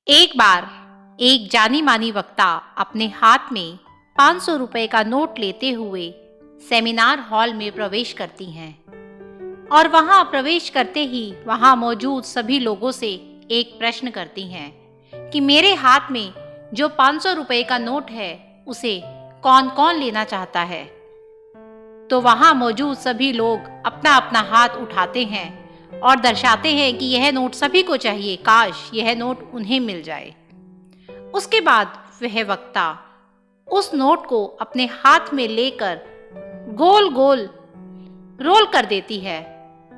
एक बार एक जानी मानी वक्ता अपने हाथ में 500 रुपए का नोट लेते हुए सेमिनार हॉल में प्रवेश करती हैं और वहां प्रवेश करते ही वहां मौजूद सभी लोगों से एक प्रश्न करती हैं कि मेरे हाथ में जो 500 रुपए का नोट है उसे कौन कौन लेना चाहता है। तो वहां मौजूद सभी लोग अपना अपना हाथ उठाते हैं और दर्शाते हैं कि यह नोट सभी को चाहिए, काश यह नोट उन्हें मिल जाए। उसके बाद वह वक्ता उस नोट को अपने हाथ में लेकर गोल गोल रोल कर देती है,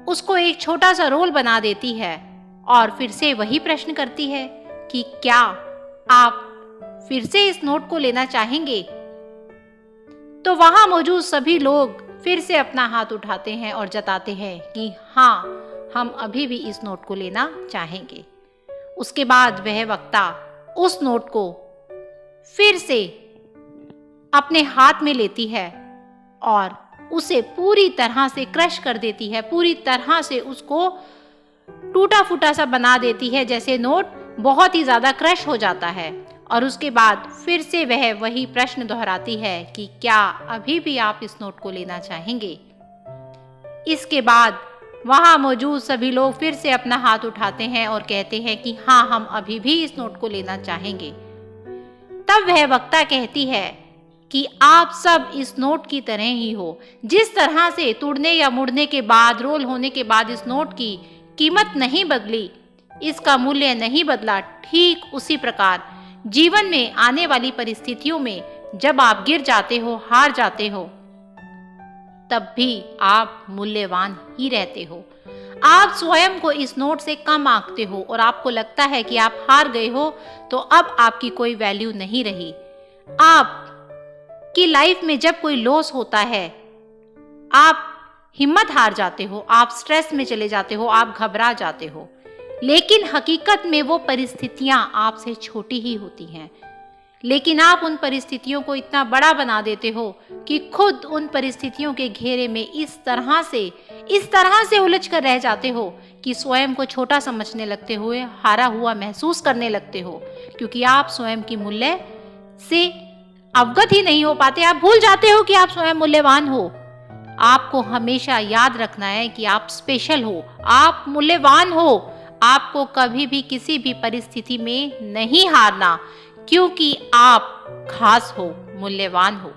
उसको एक छोटा सा रोल बना देती है और फिर से वही प्रश्न करती है कि क्या आप फिर से इस नोट को लेना चाहेंगे। तो वहां मौजूद सभी लोग फिर से अपना हाथ उठाते हैं और जताते हैं कि हाँ, हम अभी भी इस नोट को लेना चाहेंगे। उसके बाद वह वक्ता उस नोट को फिर से अपने हाथ में लेती है और उसे पूरी तरह से क्रश कर देती है, पूरी तरह से उसको टूटा फूटा सा बना देती है, जैसे नोट बहुत ही ज़्यादा क्रश हो जाता है। और उसके बाद फिर से वह वही प्रश्न दोहराती है कि क्या अभी भी आप इस नोट को लेना चाहेंगे। इसके बाद वहाँ मौजूद सभी लोग फिर से अपना हाथ उठाते हैं और कहते हैं कि हाँ, हम अभी भी इस नोट को लेना चाहेंगे। तब वह वक्ता कहती है कि आप सब इस नोट की तरह ही हो, जिस तरह से तोड़ने या मुड़ने के बाद, रोल होने के बाद इस नोट की कीमत नहीं बदली, इसका मूल्य नहीं बदला, ठीक उसी प्रकार जीवन में आने वाली परिस्थितियों में जब आप गिर जाते हो, हार जाते हो, तब भी आप मूल्यवान ही रहते हो। आप स्वयं को इस नोट से कम आंकते हो और आपको लगता है कि आप हार गए हो तो अब आपकी कोई वैल्यू नहीं रही। आप की लाइफ में जब कोई लॉस होता है, आप हिम्मत हार जाते हो, आप स्ट्रेस में चले जाते हो, आप घबरा जाते हो, लेकिन हकीकत में वो परिस्थितियां आपसे छोटी ही होती हैं। लेकिन आप उन परिस्थितियों को इतना बड़ा बना देते हो कि खुद उन परिस्थितियों के घेरे में इस तरह से उलझ कर रह जाते हो कि स्वयं को छोटा समझने लगते हुए हारा हुआ महसूस करने लगते हो, क्योंकि आप स्वयं की मूल्य से अवगत ही नहीं हो पाते। आप भूल जाते हो कि आप स्वयं मूल्यवान हो। आपको हमेशा याद रखना है कि आप स्पेशल हो, आप मूल्यवान हो। आपको कभी भी किसी भी परिस्थिति में नहीं हारना, क्योंकि आप खास हो, मूल्यवान हो।